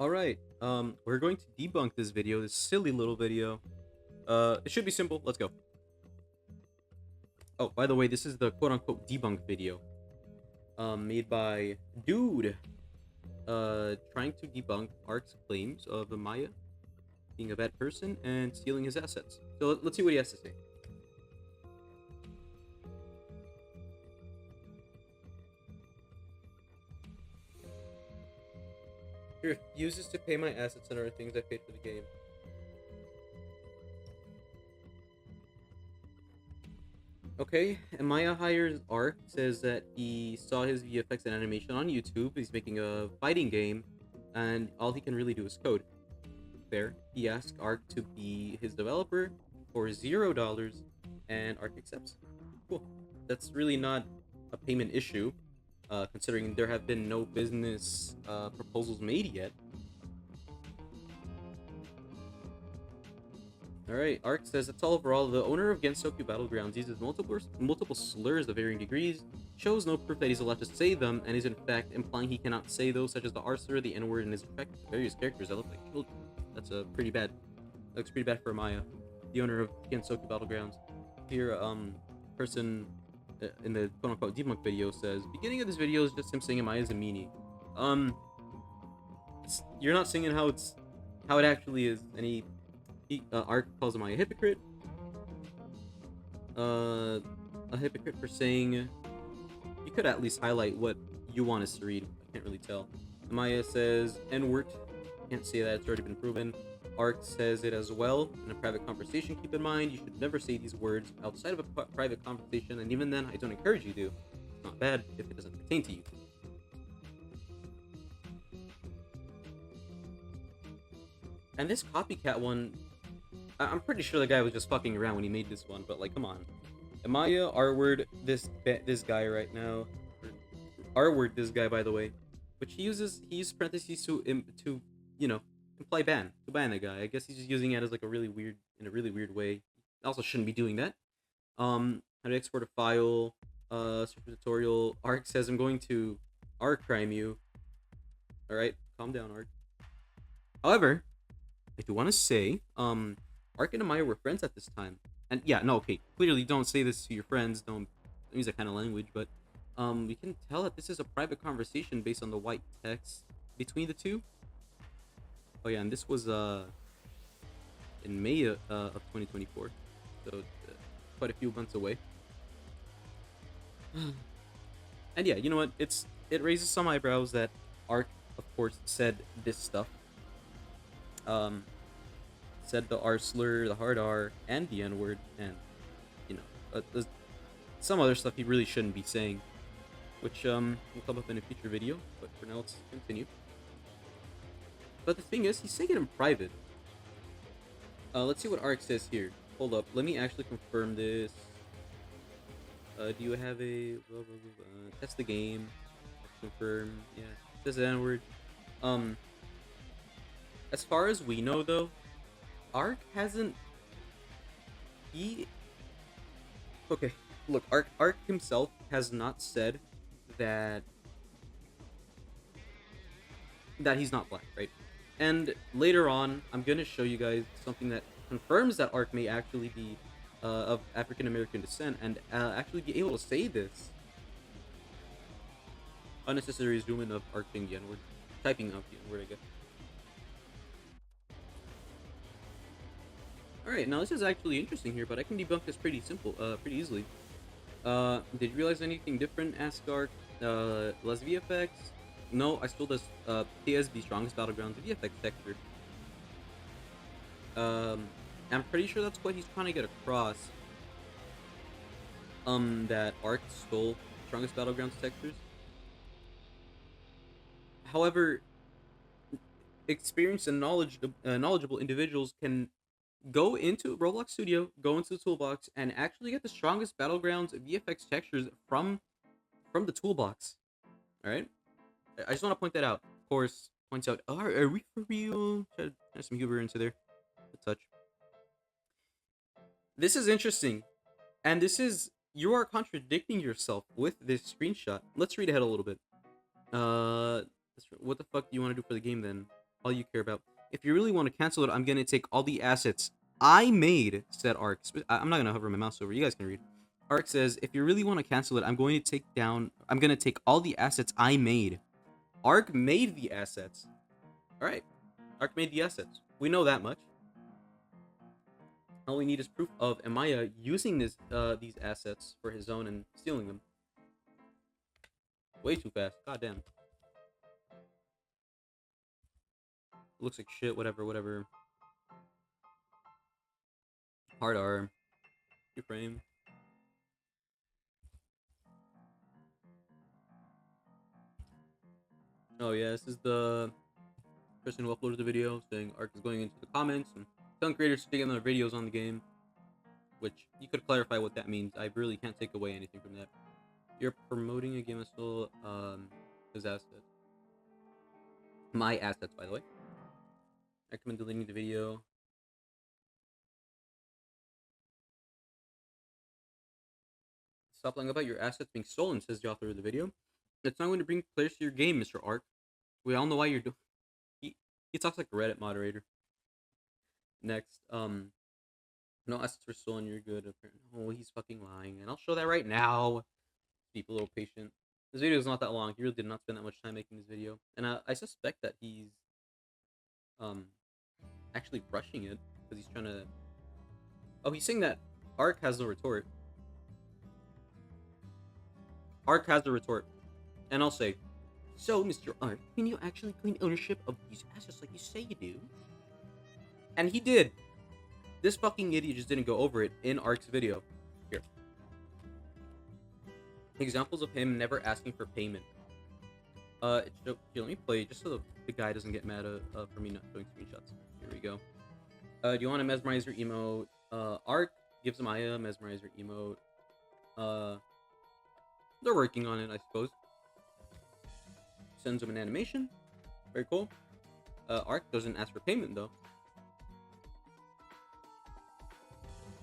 Alright, we're going to debunk this video, this silly little video. It should be simple. Let's go. Oh, by the way, this is the quote-unquote debunk video. Made by Dude. Trying to debunk Ark's claims of Maya being a bad person and stealing his assets. So let's see what he has to say. He refuses to pay my assets and other things I paid for the game. Okay, and Maya hires Ark, says that he saw his VFX and animation on YouTube. He's making a fighting game, and all he can really do is code. Fair. He asked Ark to be his developer for $0, and Ark accepts. Cool. That's really not a payment issue, considering there have been no business proposals made yet. Alright, Ark says, that's all overall. The owner of Gensokyo Battlegrounds uses multiple slurs of varying degrees, shows no proof that he's allowed to say them, and is in fact implying he cannot say those, such as the R slur, the N-word, and his various characters that look like children. That's pretty bad. Looks pretty bad for Maya, the owner of Gensokyo Battlegrounds. Here, person in the quote-unquote debunk video says, beginning of this video is just him saying Maya's a meanie. You're not singing how it actually is, and Ark calls him a hypocrite. A hypocrite for saying, you could at least highlight what you want us to read. I can't really tell. Maya says, N-word. Can't say that, it's already been proven. Ark says it as well. In a private conversation, keep in mind, you should never say these words outside of a private conversation, and even then, I don't encourage you to. It's not bad if it doesn't pertain to you. And this copycat one, I'm pretty sure the guy was just fucking around when he made this one, but like, come on. Maya, R-word, this guy right now. R-word, this guy, by the way. Which he uses parentheses to you know, imply ban. To ban the guy. I guess he's just using it as like in a really weird way. Also shouldn't be doing that. How to export a file, super tutorial. Ark says, I'm going to Ark crime you. Alright, calm down, Ark. However, I do want to say, Ark and Maya were friends at this time. And yeah, no, okay, clearly don't say this to your friends, don't use that kind of language, but we can tell that this is a private conversation based on the white text between the two. Oh yeah, and this was in May of 2024, so quite a few months away. And yeah, you know what, it raises some eyebrows that Ark, of course, said this stuff. Said the R slur, the hard R, and the N word, and you know, some other stuff he really shouldn't be saying, which will come up in a future video. But for now, let's continue. But the thing is, he's saying it in private. Let's see what Ark says here. Hold up, let me actually confirm this. Do you have a test the game? Confirm. Yeah, it says the N word. As far as we know, though, Ark hasn't. Okay, look, Ark himself has not said that he's not black, right? And later on, I'm gonna show you guys something that confirms that Ark may actually be of African American descent and actually be able to say this. Unnecessary zoom in of Ark being the N-word, typing out the N-word, I guess. Alright, now this is actually interesting here, but I can debunk this pretty easily. Did you realize anything different? Ask Ark. Less VFX? No, I still does TSB strongest Battlegrounds VFX texture. I'm pretty sure that's what he's trying to get across. That Ark stole strongest Battlegrounds textures. However, experienced and knowledgeable individuals can go into Roblox Studio, go into the toolbox, and actually get the strongest Battlegrounds VFX textures from the toolbox. Alright? I just want to point that out. Of course, points out, oh, are we for real? Try some humor into there. A touch. This is interesting. And you are contradicting yourself with this screenshot. Let's read ahead a little bit. What the fuck do you want to do for the game then? all you care about. If you really want to cancel it, I'm gonna take all the assets I made, said Ark. I'm not gonna hover my mouse over. You guys can read. Ark says, if you really want to cancel it, I'm gonna take all the assets I made. Ark made the assets. Alright. Ark made the assets. We know that much. All we need is proof of Amaya using these assets for his own and stealing them. Way too fast. God damn. Looks like shit. Whatever. Hard R. Your frame. Oh yeah, this is the person who uploaded the video saying Ark is going into the comments and telling creators to take another videos on the game. Which, you could clarify what that means. I really can't take away anything from that. You're promoting a game still, his assets. My assets, by the way. I recommend deleting the video. Stop lying about your assets being stolen, says the author of the video. It's not going to bring players to your game, Mr. Ark. We all know why you're doing. He talks like a Reddit moderator. Next, no assets were stolen. You're good. Oh, he's fucking lying, and I'll show that right now. Be a little patient. This video is not that long. He really did not spend that much time making this video, and I suspect that he's actually rushing it because he's trying to. Oh, he's saying that Ark has the retort. Ark has the retort, and I'll say, so Mr. Ark, can you actually claim ownership of these assets like you say you do? And he did. This fucking idiot just didn't go over it in Ark's video. Here. Examples of him never asking for payment. Here, let me play just so the guy doesn't get mad for me not showing screenshots. Here we go. Do you want a mesmerizer emote? Ark gives Amaya a mesmerizer emote. They're working on it, I suppose. Sends him an animation. Very cool. Ark doesn't ask for payment though.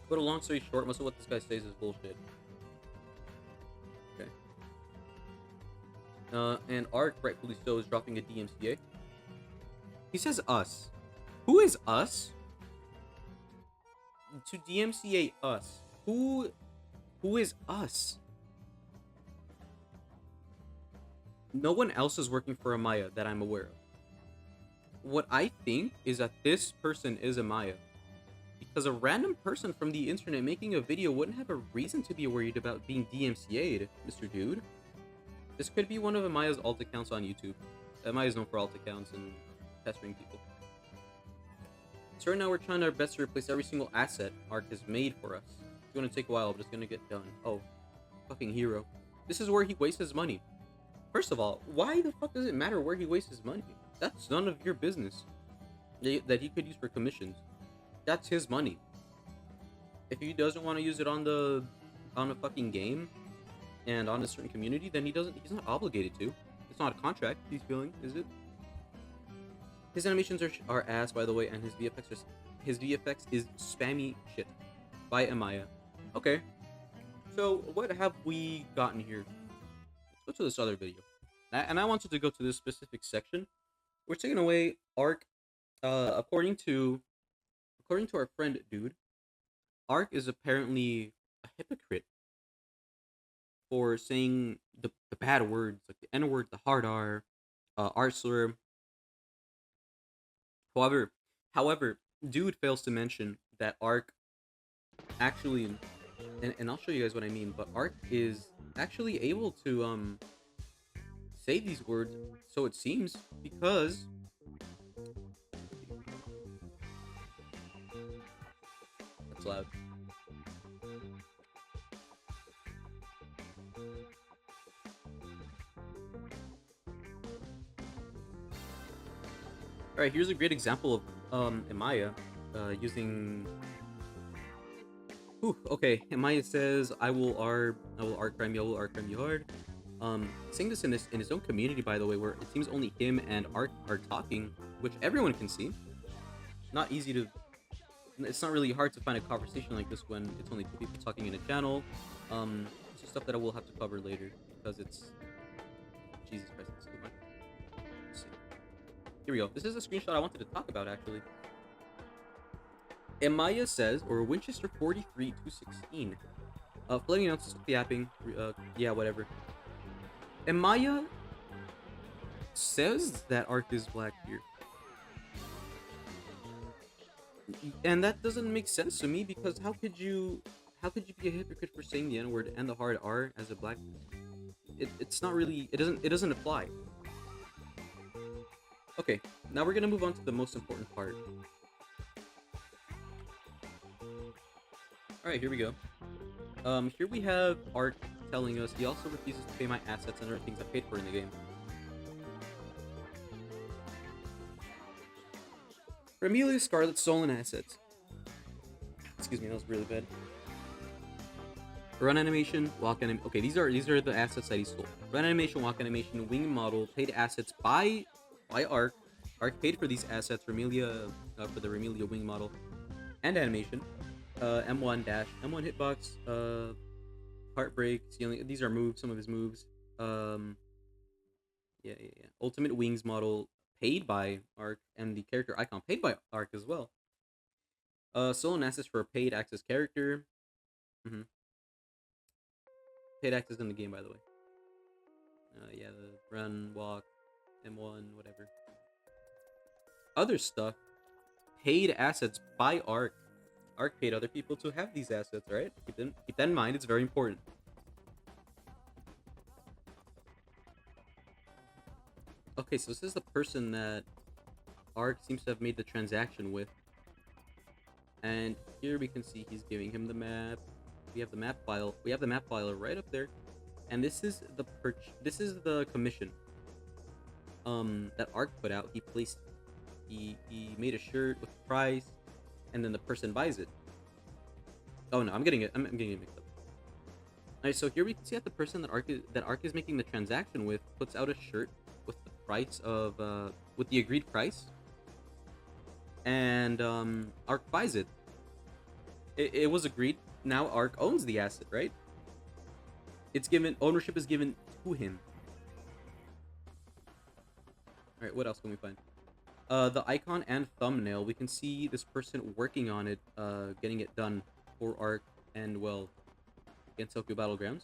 But a long story short, most of what this guy says is bullshit. Okay. And Ark, rightfully so, is dropping a DMCA. He says us. Who is us? To DMCA us. Who is us? No one else is working for Amaya that I'm aware of. What I think is that this person is Amaya. Because a random person from the internet making a video wouldn't have a reason to be worried about being DMCA'd, Mr. Dude. This could be one of Amaya's alt accounts on YouTube. Amaya's known for alt accounts and pestering people. So right now we're trying our best to replace every single asset Ark has made for us. It's going to take a while, but it's going to get done. Oh, fucking hero. This is where he wastes his money. First of all, why the fuck does it matter where he wastes his money? That's none of your business. That he could use for commissions. That's his money. If he doesn't want to use it on a fucking game and on a certain community, then he's not obligated to. It's not a contract he's feeling, is it? His animations are ass, by the way, and his VFX is spammy shit by Amaya. Okay. So what have we gotten here? Let's go to this other video. And I wanted to go to this specific section. We're taking away Ark. According to our friend Dude, Ark is apparently a hypocrite for saying the bad words, like the N-word, the hard R, R slur. However, Dude fails to mention that Ark actually, and I'll show you guys what I mean, but Ark is actually able to say these words, so it seems, because that's loud. Alright, here's a great example of Amaya using. Okay, Amaya says, I will Ark crime you, I will Ark crime you hard. Saying this in his own community, by the way, where it seems only him and Ark are talking, which everyone can see. It's not really hard to find a conversation like this when it's only two people talking in a channel. It's just stuff that I will have to cover later because it's Jesus Christ, it's too much. Let's see. Here we go. This is a screenshot I wanted to talk about, actually. Amaya says, or Winchester 43-16. Flooding announces yapping. Yeah, whatever. Amaya says that Ark is black here. And that doesn't make sense to me, because how could you be a hypocrite for saying the N-word and the hard R as a black person? It's not really, it doesn't apply. Okay, now we're gonna move on to the most important part. Alright, here we go. Here we have Art telling us he also refuses to pay my assets and other things I paid for in the game. Amelia Scarlet's stolen assets. Excuse me, that was really bad. Run animation, walk animation. Okay, these are the assets that he stole. Run animation, walk animation, wing model, paid assets by Ark. Ark paid for these assets for Amelia, for the Remelia wing model and animation. M1 dash, M1 hitbox, heartbreak, stealing. These are moves, some of his moves. Yeah. Ultimate wings model paid by Ark, and the character icon paid by Ark as well. Stolen assets for a paid access character. Paid access in the game, by the way. Yeah, the run, walk, M1, whatever. Other stuff. Paid assets by Ark. Ark paid other people to have these assets, right? Keep that in mind, it's very important. Okay, so this is the person that Ark seems to have made the transaction with. And here we can see he's giving him the map. We have the map file. We have the map file right up there. And this is the commission that Ark put out. He made a shirt with the price, and then the person buys it. Oh no, I'm getting it mixed up. Alright, so here we can see that the person that Ark is making the transaction with puts out a shirt with the price of with the agreed price. And Ark buys it. It was agreed. Now Ark owns the asset, right? Ownership is given to him. Alright, what else can we find? The icon and thumbnail, we can see this person working on it, getting it done for Ark and, well, Gensokyo Battlegrounds.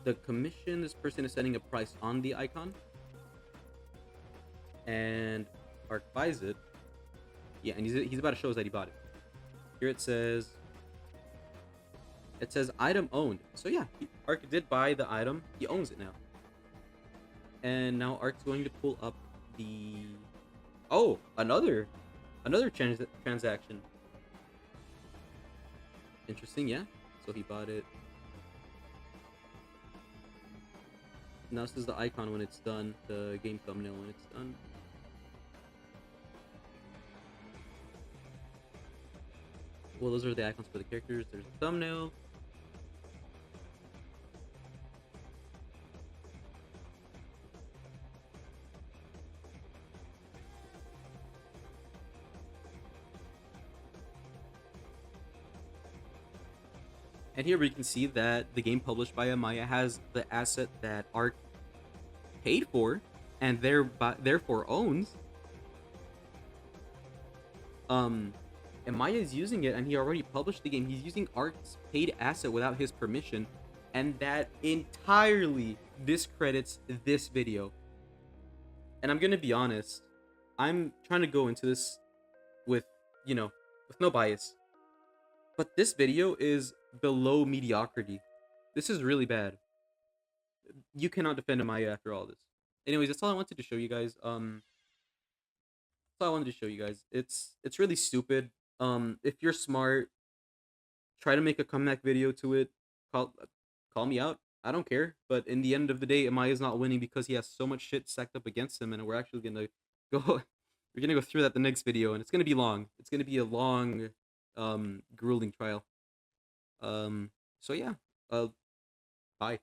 The commission, this person is setting a price on the icon. And Ark buys it. Yeah, and he's about to show us that he bought it. Here it says item owned. So yeah, Ark did buy the item. He owns it now. And now Ark's going to pull up the... Oh, another transaction. Interesting, yeah. So he bought it. Now this is the icon when it's done. The game thumbnail when it's done. Well, those are the icons for the characters. There's the thumbnail. And here we can see that the game published by Amaya has the asset that Ark paid for and therefore owns. Amaya is using it, and he already published the game. He's using Ark's paid asset without his permission, and that entirely discredits this video. And I'm gonna be honest, I'm trying to go into this with, with no bias. But this video is below mediocrity. This is really bad. You cannot defend Amaya after all this. Anyways, that's all I wanted to show you guys. That's all I wanted to show you guys. It's really stupid. If you're smart, try to make a comeback video to it. Call me out. I don't care. But in the end of the day, Amaya's not winning because he has so much shit stacked up against him, and we're actually gonna go. We're gonna go through that the next video, and it's gonna be long. It's gonna be a long, grueling trial. So yeah. Bye.